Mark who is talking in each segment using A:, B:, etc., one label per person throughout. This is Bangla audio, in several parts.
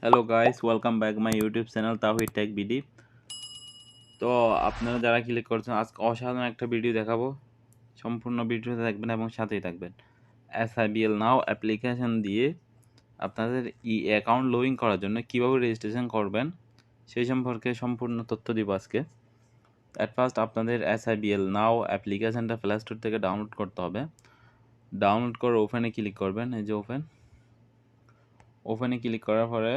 A: Hello guys, welcome back my YouTube channel Tawhid Tech BD। তো আপনারা যারা ক্লিক করছেন, আজকে অসাধারণ একটা ভিডিও দেখাবো। সম্পূর্ণ ভিডিওতে দেখবেন এবং সাথেই থাকবেন। SIBL নাও অ্যাপ্লিকেশন দিয়ে আপনাদের অ্যাকাউন্ট লগইন করার জন্য কীভাবে রেজিস্ট্রেশন করবেন সেই সম্পর্কে সম্পূর্ণ তথ্য দিব আজকে। অ্যাট ফার্স্ট আপনাদের SIBL নাও অ্যাপ্লিকেশনটা প্লে স্টোর থেকে ডাউনলোড করতে হবে। ডাউনলোড করে ওপেনে ক্লিক করবেন। এই যে ওপেনে ক্লিক করার পরে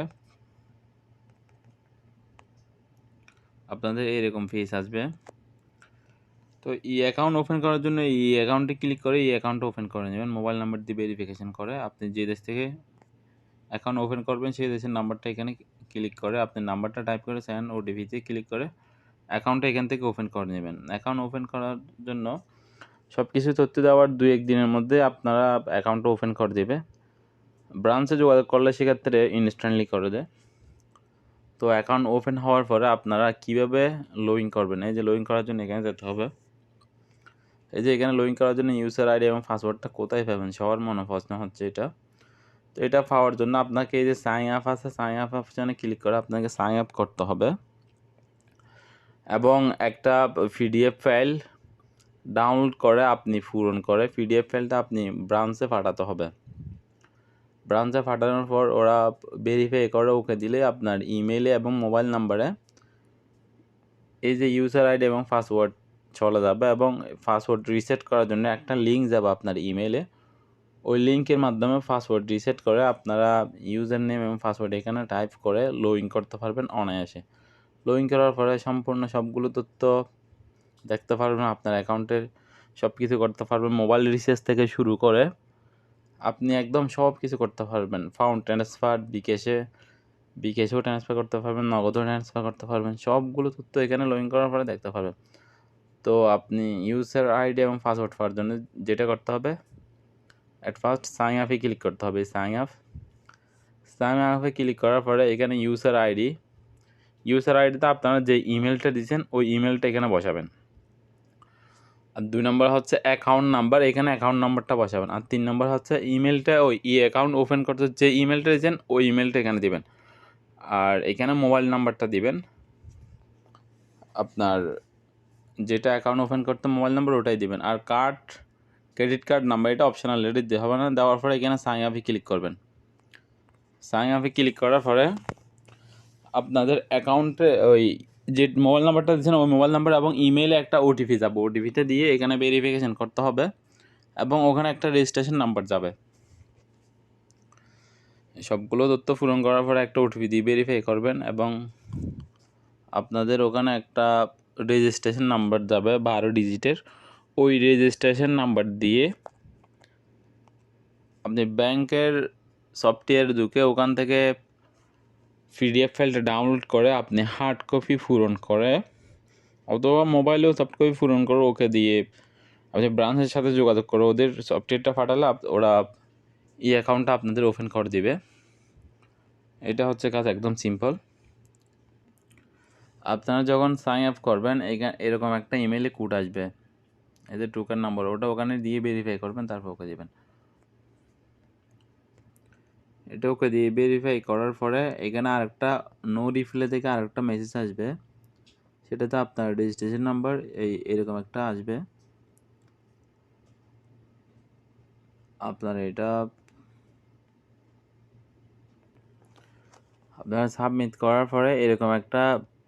A: আপনাদের এরকম পেজ আসবে। তো অ্যাকাউন্ট ওপেন করার জন্য অ্যাকাউন্টে ক্লিক করে অ্যাকাউন্ট ওপেন করে নেবেন। মোবাইল নাম্বার দিয়ে ভেরিফিকেশন করে আপনি যে দেশ থেকে অ্যাকাউন্ট ওপেন করবেন সেই দেশের নাম্বারটা এখানে ক্লিক করে আপনি নাম্বারটা টাইপ করে সেন্ড ওটিপিতে ক্লিক করে অ্যাকাউন্টটা এখান থেকে ওপেন করে নেবেন। অ্যাকাউন্ট ওপেন করার জন্য সব কিছু তথ্য দেওয়ার 2-1 দিনের মধ্যে আপনারা অ্যাকাউন্টটা ওপেন করে দেবে। ব্রাঞ্চে যোগাযোগ করলে সেক্ষেত্রে ইনস্ট্যান্টলি করে দেয়। তো অ্যাকাউন্ট ওপেন হওয়ার পরে আপনারা কীভাবে লগইন করবেন, এই যে লগইন করার জন্য এখানে যেতে হবে। এই যে এখানে লগইন করার জন্য ইউজার আইডি এবং পাসওয়ার্ডটা কোথায় পাবেন সবার মনে প্রশ্ন হচ্ছে এটা। তো এটা পাওয়ার জন্য আপনাকে এই যে সাইন আপ আছে, সাইন আপ অপশানে ক্লিক করে আপনাকে সাইন আপ করতে হবে এবং একটা পিডিএফ ফাইল ডাউনলোড করে আপনি পূরণ করে পিডিএফ ফাইলটা আপনি ব্রাঞ্চে পাঠাতে হবে। ব্রাঞ্চে পাঠানোর পর ওরা ভেরিফাই করে ওকে দিলে আপনার ইমেইলে এবং মোবাইল নাম্বারে এই যে ইউজার আইডি এবং পাসওয়ার্ড চলে যাবে এবং পাসওয়ার্ড রিসেট করার জন্য একটা লিঙ্ক যাবে আপনার ইমেইলে। ওই লিঙ্কের মাধ্যমে পাসওয়ার্ড রিসেট করে আপনারা ইউজার নেম এবং পাসওয়ার্ড এখানে টাইপ করে লগইন করতে পারবেন অনায়াসে। লগইন করার পরে সম্পূর্ণ সবগুলো তথ্য দেখতে পারবেন, আপনার অ্যাকাউন্টের সব কিছু করতে পারবেন। মোবাইল রিচার্জ থেকে শুরু করে আপনি একদম সব কিছু করতে পারবেন। ফান্ড ট্রান্সফার বিকেশেও ট্রান্সফার করতে পারবেন, নগদও ট্রান্সফার করতে পারবেন। সবগুলো তথ্য এখানে লগইন করার পরে দেখতে পারবেন। তো আপনি ইউজার আইডি এবং পাসওয়ার্ড পাওয়ার জন্য যেটা করতে হবে, অ্যাট ফার্স্ট সাইন আপে ক্লিক করতে হবে। সাইন আপে ক্লিক করার পরে এখানে ইউজার আইডিতে আপনারা যে ইমেলটা দিয়েছেন ওই ইমেলটা এখানে বসাবেন। আর 2 নম্বর হচ্ছে অ্যাকাউন্ট নাম্বার, এখানে অ্যাকাউন্ট নাম্বারটা বসাবেন। আর 3 নম্বর হচ্ছে ইমেলটা ওই অ্যাকাউন্ট ওপেন করতে যে ইমেলটা দিয়েছেন ওই ইমেলটা এখানে দিবেন। আর এখানে মোবাইল নাম্বারটা দিবেন, আপনার যেটা অ্যাকাউন্ট ওপেন করতে মোবাইল নাম্বার ওটাই দিবেন। আর ক্রেডিট কার্ড নাম্বার এটা অপশনাল, এটা দিতে হবে না। দেওয়ার পরে এখানে সাইন আপে ক্লিক করবেন। সাইন আপে ক্লিক করার পরে আপনাদের অ্যাকাউন্টে ওই যে মোবাইল নাম্বারটা দিচ্ছেন ওই মোবাইল নাম্বার এবং ইমেইলে একটা ওটিপি যাবে। ওটিপিটা দিয়ে এখানে ভেরিফিকেশন করতে হবে এবং ওখানে একটা রেজিস্ট্রেশন নাম্বার যাবে। সবগুলো তথ্য পূরণ করার পরে একটা ওটিপি দিয়ে ভেরিফাই করবেন এবং আপনাদের ওখানে একটা রেজিস্ট্রেশন নাম্বার যাবে 12 ডিজিটের। ওই রেজিস্ট্রেশন নাম্বার দিয়ে আপনি ব্যাংকের সফটওয়্যার ঢুকে ওখান থেকে পিডিএফ ফাইলটা ডাউনলোড করে আপনি হার্ড কপি পূরণ করে অথবা মোবাইলেও সফট কপি পূরণ করে ওকে দিয়ে আপনি ব্রাঞ্চের সাথে যোগাযোগ করে ওদের সফটওয়্যারটা পাঠালে ওরা অ্যাকাউন্টটা আপনাদের ওপেন করে দিবে। এটা হচ্ছে কাজ, একদম সিম্পল। আপনারা যখন সাইন আপ করবেন এরকম একটা ইমেইলে কোড আসবে, এদের টোকেন নাম্বার, ওটা ওখানে দিয়ে ভেরিফাই করবেন, তারপর ওকে দেবেন। এটা ওকে দিয়ে ভেরিফাই করার পরে এখানে আরেকটা নো রিপ্লে থেকে আরেকটা মেসেজ আসবে, সেটাতে আপনার রেজিস্ট্রেশন নাম্বার এরকম একটা আসবে। আপনারা সাবমিট করার পরে এরকম একটা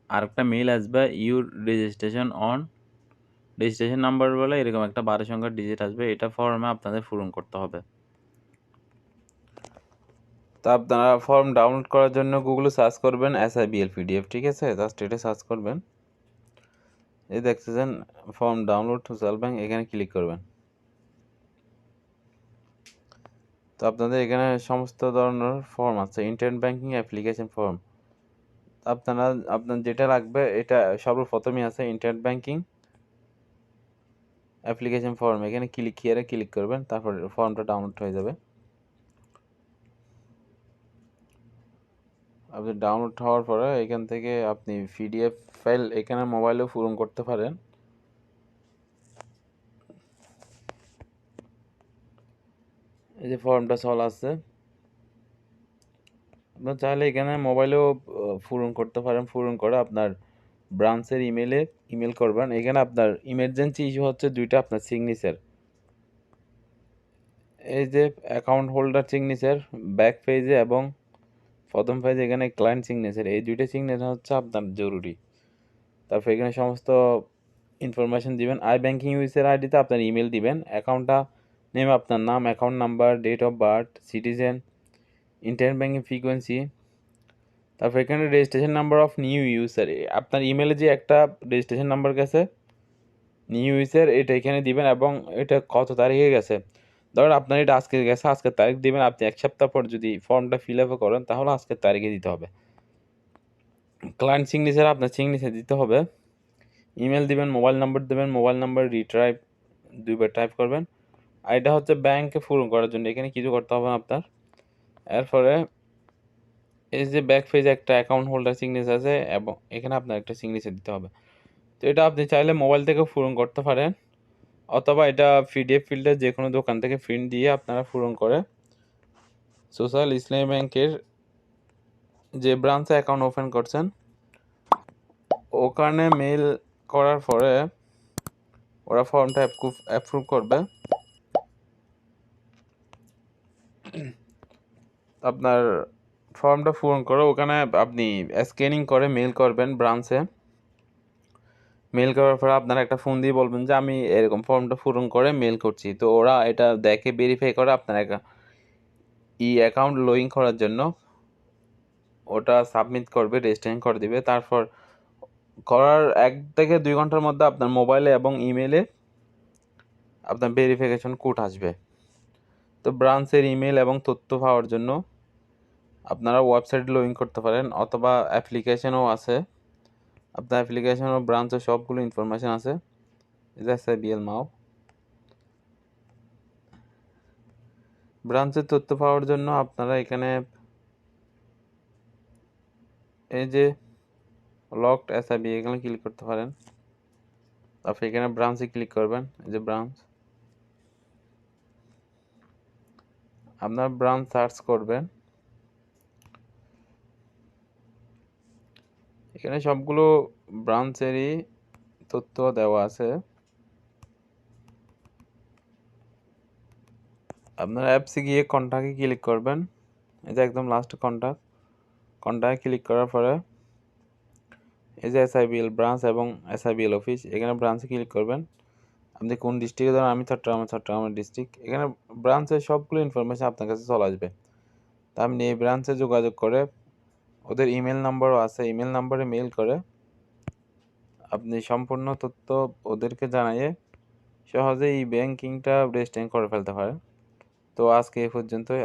A: আরেকটা মেইল আসবে, ইউর রেজিস্ট্রেশন নাম্বার বলে এরকম একটা 12 সংখ্যার ডিজিট আসবে। এটা ফর্মে আপনাদের পূরণ করতে হবে। তো আপনারা ফর্ম ডাউনলোড করার জন্য গুগলে সার্চ করবেন SIBL PDF, ঠিক আছে? জাস্ট এটা সার্চ করবেন। এই দেখতেছেন ফর্ম ডাউনলোড টু সেলফিন, এখানে ক্লিক করবেন। তো আপনাদের এখানে সমস্ত ধরনের ফর্ম আছে, ইন্টারনেট ব্যাংকিং অ্যাপ্লিকেশন ফর্ম। আপনার যেটা লাগবে এটা সর্বপ্রথমই আছে ইন্টারনেট ব্যাংকিং অ্যাপ্লিকেশন ফর্ম। এখানে ক্লিক করবেন, তারপর ফর্মটা ডাউনলোড হয়ে যাবে। আপনি ডাউনলোড হওয়ার পরে এখান থেকে আপনি পিডিএফ ফাইল এখানে মোবাইলেও পূরণ করতে পারেন। এই যে ফর্মটা চলা আছে, আপনার চাইলে এখানে মোবাইলেও পূরণ করতে পারেন। পূরণ করে আপনার ব্রাঞ্চের ইমেল করবেন। এখানে আপনার ইমার্জেন্সি ইস্যু হচ্ছে দুইটা, আপনার সিগনেচার, এই যে অ্যাকাউন্ট হোল্ডার সিগনেচার ব্যাক পেজে এবং প্রথম পেজে এখানে ক্লায়েন্ট সিগনেচার, এই দুইটা সিগনেচার হচ্ছে আপনার জরুরি। তারপর এখানে সমস্ত ইনফরমেশন দিবেন। ব্যাংকিং ইউজার আইডিতে আপনার ইমেল দিবেন। অ্যাকাউন্টটা নেম আপনার নাম, account number, date of birth, citizen, internet banking frequency. তারপর এখানে registration number of new user, আপনার ইমেলে যে একটা রেজিস্ট্রেশন নাম্বার গেছে নিউ ইউজার, এটা এখানে দিবেন এবং এটা কত তারিখে গেছে। ধরেন আপনার এটা আজকে গেছে, আজকের তারিখ দিবেন। আপনি এক সপ্তাহ পর যদি ফর্মটা ফিল আপ করেন তাহলে আজকের তারিখে দিতে হবে। ক্লায়েন্ট সিগনেচার আপনার সিগনেচার দিতে হবে। ইমেল দিবেন, মোবাইল নাম্বার দেবেন, মোবাইল নাম্বার রিটাইপ 2বার টাইপ করবেন। আর এটা হচ্ছে ব্যাংকে পূরণ করার জন্য, এখানে কিছু করতে হবে না আপনার। এরপরে এই যে ব্যাক পেজে একটা অ্যাকাউন্ট হোল্ডার সিগনেচার আছে এবং এখানে আপনার একটা সিগনেচার দিতে হবে। তো এটা আপনি চাইলে মোবাইল থেকে পূরণ করতে পারেন, অথবা এটা পিডিএফ ফিল্ডে যে কোনো দোকান থেকে প্রিন্ট দিয়ে আপনারা পূরণ করে সোশ্যাল ইসলামী ব্যাংকের যে ব্রাঞ্চে অ্যাকাউন্ট ওপেন করছেন ওখানে মেল করার পরে ওরা ফর্মটা অ্যাপ্রুভ করবে। আপনার ফর্মটা পূরণ করে ওখানে আপনি স্ক্যানিং করে মেল করবেন ব্রাঞ্চে। মেল করার পরে আপনারা একটা ফোন দিয়ে বলবেন যে আমি এরকম ফর্মটা পূরণ করে মেল করছি। তো ওরা এটা দেখে ভেরিফাই করে আপনার একটা অ্যাকাউন্ট লগইন করার জন্য ওটা সাবমিট করবে, রেজিস্ট্রেশন করে দিবে। তারপর করার 1 থেকে 2 ঘন্টার মধ্যে আপনার মোবাইলে এবং ইমেলে আপনার ভেরিফিকেশন কোড আসবে। তো ব্রাঞ্চের ইমেল এবং তথ্য পাওয়ার জন্য আপনারা ওয়েবসাইট লগ ইন করতে পারেন, অথবা অ্যাপ্লিকেশনও আছে। আপনার অ্যাপ্লিকেশন ও ব্রাঞ্চের সবগুলো ইনফরমেশন আছে। SIBL নাও। ব্রাঞ্চের তথ্য পাওয়ার জন্য আপনারা এখানে এই যে লকড SIB এখানে ক্লিক করতে পারেন। তারপর এখানে ব্রাঞ্চে ক্লিক করবেন। এই যে ব্রাঞ্চ, আপনার ব্রাঞ্চ সার্চ করবেন। এখানে সবগুলো ব্রাঞ্চেরই তথ্য দেওয়া আছে। আপনার অ্যাপসে গিয়ে কন্ট্যাক্টে ক্লিক করবেন। এই যে একদম লাস্ট কন্ট্যাক্টে ক্লিক করার পরে এই যে SIBL ব্রাঞ্চ এবং SIBL অফিস, এখানে ব্রাঞ্চে ক্লিক করবেন। আপনি কোন ডিস্ট্রিক্টে ধরেন, আমি চট্টগ্রামের ডিস্ট্রিক্ট। এখানে ব্রাঞ্চের সবগুলো ইনফরমেশন আপনার কাছে চলে আসবে। তা আপনি এই ব্রাঞ্চে যোগাযোগ করে, ওদের ইমেল নাম্বারও আছে, ইমেল নাম্বারে মেল করে আপনি সম্পূর্ণ তথ্য ওদেরকে জানিয়ে সহজেই ব্যাংকিংটা রেজিস্ট্রেশন করে ফেলতে পারেন। তো আজকে এই পর্যন্তই।